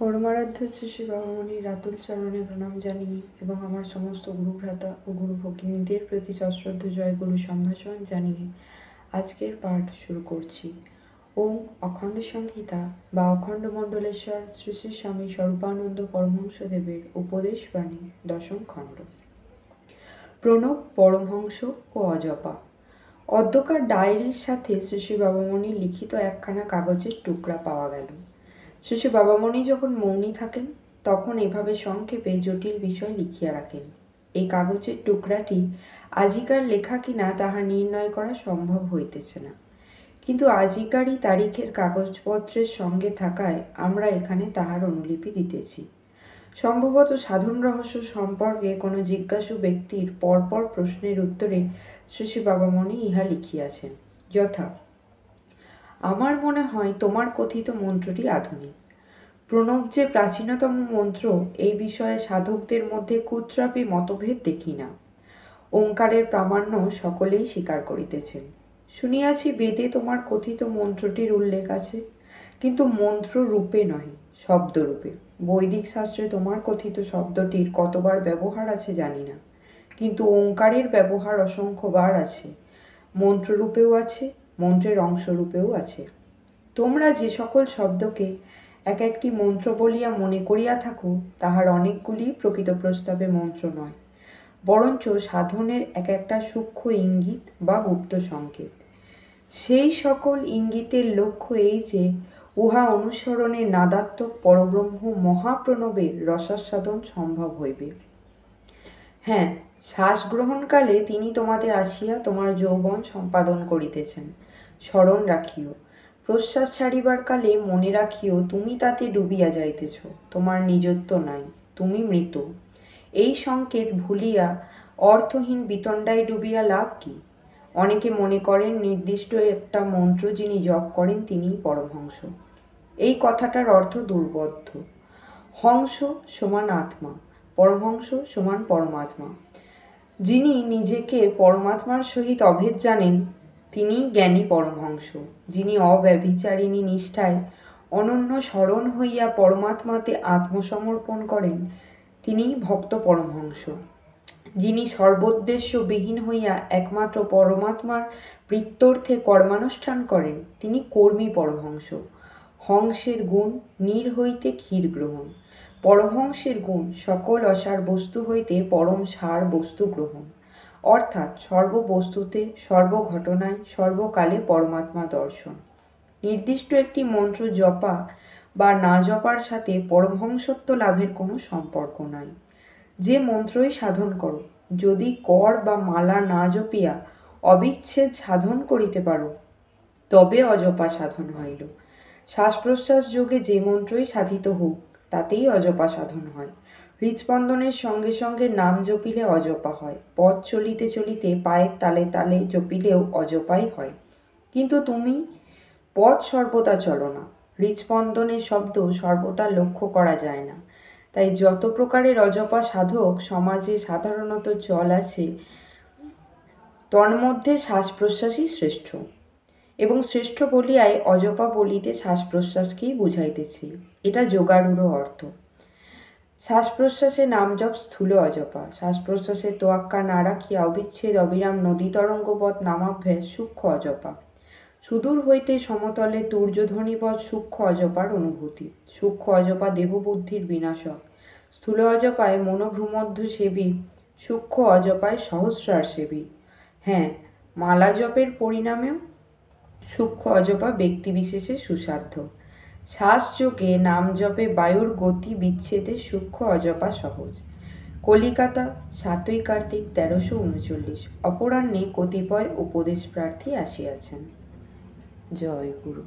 পরমারাধ্য শ্রী বাবামণি রাতুল চরণে প্রণাম জানিয়ে এবং আমার সমস্ত গুরুভ্রাতা ও গুরু ভগিনীদের প্রতি সশ্রদ্ধ জয় গুরু সম্ভাষণ জানিয়ে আজকের পাঠ শুরু করছি। ওম অখণ্ড সংহিতা বা অখণ্ড মণ্ডলেশ্বর শ্রী শ্রী স্বামী স্বরূপানন্দ পরমহংসদেবের উপদেশ বাণী দশম খণ্ড। প্রণব, পরমহংস ও অজপা। অদ্যকার ডায়েরির সাথে শ্রী শ্রী বাবামণির লিখিত একখানা কাগজের টুকরা পাওয়া গেল। শ্রী শ্রী বাবামণি যখন মৌনী থাকেন তখন এভাবে সংক্ষেপে জটিল বিষয় লিখিয়া রাখেন। এই কাগজের টুকরাটি আজিকার লেখা কিনা তাহা নির্ণয় করা সম্ভব হইতেছে না, কিন্তু আজিকারই তারিখের কাগজপত্রের সঙ্গে থাকায় আমরা এখানে তাহার অনুলিপি দিতেছি। সম্ভবত সাধন রহস্য সম্পর্কে কোনো জিজ্ঞাসু ব্যক্তির পরপর প্রশ্নের উত্তরে শ্রী শ্রী বাবামণি ইহা লিখিয়াছেন, যথা: আমার মনে হয় তোমার কথিত মন্ত্রটি আধুনিক। প্রণব যে প্রাচীনতম মন্ত্র, এই বিষয়ে সাধকদের মধ্যে কুৎসাপি মতভেদ দেখি না। ওঙ্কারের প্রামাণ্য সকলেই স্বীকার করিতেছেন। শুনিয়াছি বেদে তোমার কথিত মন্ত্রটির উল্লেখ আছে, কিন্তু মন্ত্র রূপে নহে, শব্দরূপে। বৈদিক শাস্ত্রে তোমার কথিত শব্দটির কতবার ব্যবহার আছে জানি না, কিন্তু ওঙ্কারের ব্যবহার অসংখ্যবার আছে। মন্ত্ররূপেও আছে, মন্ত্রের অংশরূপেও আছে। তোমরা যে সকল শব্দকে এক একটি মন্ত্র বলিয়া মনে করিয়া থাকো, তাহার অনেকগুলি প্রকৃত প্রস্তাবে মন্ত্র নয়, বরঞ্চ সাধনের এক একটা সূক্ষ্ম ইঙ্গিত বা গুপ্ত সংকেত। সেই সকল ইঙ্গিতের লক্ষ্য এই যে উহা অনুসরণে নাদাত্মক পরব্রহ্ম মহাপ্রণবের রসাস্বাদন সম্ভব হইবে। হ্যাঁ, শ্বাস গ্রহণকালে তিনি তোমাদের আসিয়া তোমার যৌবন সম্পাদন করিতেছেন, স্মরণ রাখিও। প্রশ্বাস ছাড়িবার কালে মনে রাখিও তুমি তাতে ডুবিয়া যাইতেছ, তোমার নিজত্ব নাই, তুমি মৃত। এই সংকেত ভুলিয়া অর্থহীন বিতণ্ডায় ডুবিয়া লাভ কি? অনেকে মনে করেন নির্দিষ্ট একটা মন্ত্র যিনি জপ করেন তিনিই পরমহংস। এই কথাটার অর্থ দুর্বোধ্য। হংস সমান আত্মা, পরমহংস সমান পরমাত্মা। যিনি নিজেকে পরমাত্মার সহিত অভেদ জানেন তিনি জ্ঞানী পরমহংস। যিনি অব্যভিচারিণী নিষ্ঠায় অনন্য শরণ হইয়া পরমাত্মাতে আত্মসমর্পণ করেন তিনি ভক্ত পরমহংস। যিনি সর্বোদ্দেশ্য বিহীন হইয়া একমাত্র পরমাত্মার প্রীত্যর্থে কর্মানুষ্ঠান করেন তিনি কর্মী পরমহংস। হংসের গুণ নীর হইতে ক্ষীর গ্রহণ, পরমহংসের গুণ সকল অসার বস্তু হইতে পরম সার বস্তু গ্রহণ, অর্থাৎ সর্ববস্তুতে, সর্বঘটনায়, সর্বকালে পরমাত্মা দর্শন। নির্দিষ্ট একটি মন্ত্র জপা বা না জপার সাথে পরমহংসত্ব লাভের কোনো সম্পর্ক নাই। যে মন্ত্রই সাধন করো, যদি কর বা মালা না জপিয়া অবিচ্ছেদ সাধন করিতে পারো, তবে অজপা সাধন হইল। শ্বাস প্রশ্বাস যোগে যে মন্ত্রই সাধিত হোক, তাতেই অজপা সাধন হয়। হৃৎস্পন্দনের সঙ্গে সঙ্গে নাম জপিলে অজপা হয়, পথ চলিতে চলিতে পায়ের তালে তালে জপিলেও অজপাই হয়। কিন্তু তুমি পথ সর্বদা চলো না, হৃৎস্পন্দনের শব্দ সর্বদা লক্ষ্য করা যায় না। তাই যত প্রকারের অজপা সাধক সমাজে সাধারণত চল আছে, তন্মধ্যে শ্বাস প্রশ্বাসই শ্রেষ্ঠ, এবং শ্রেষ্ঠ বলিয়াই অজপা বলিতে শ্বাস প্রশ্বাসকেই বুঝাইতেছি। এটা যোগারূঢ় অর্থ। শ্বাস প্রশ্বাসে নাম জপ স্থূল অজপা, শ্বাস প্রশ্বাসের তোয়াক্কা না রাখিয়া অবিচ্ছেদ অবিরাম নদী তরঙ্গবৎ নামাভ্যাস সূক্ষ্ম অজপা। সুদূর হইতে সমতলে তুর্যধ্বনিবৎ সূক্ষ্ম অজপার অনুভূতি। সূক্ষ্ম অজপা দেহবুদ্ধির বিনাশক, স্থূল অজপায় মনোভ্রূমধ্য সেবী, সূক্ষ্ম অজপায় সহস্রার সেবী। হ্যাঁ, মালা জপের পরিণামেও সূক্ষ্ম অজপা ব্যক্তিবিশেষে সুসাধ্য। শ্বাসযোগে নাম জপে বায়ুর গতি বিচ্ছেদে সূক্ষ্ম অজপা সহজ। কলিকাতা, 7ই কার্তিক 1339। অপরাহ্নে কতিপয় উপদেশ প্রার্থী আসিয়াছেন। জয় গুরু।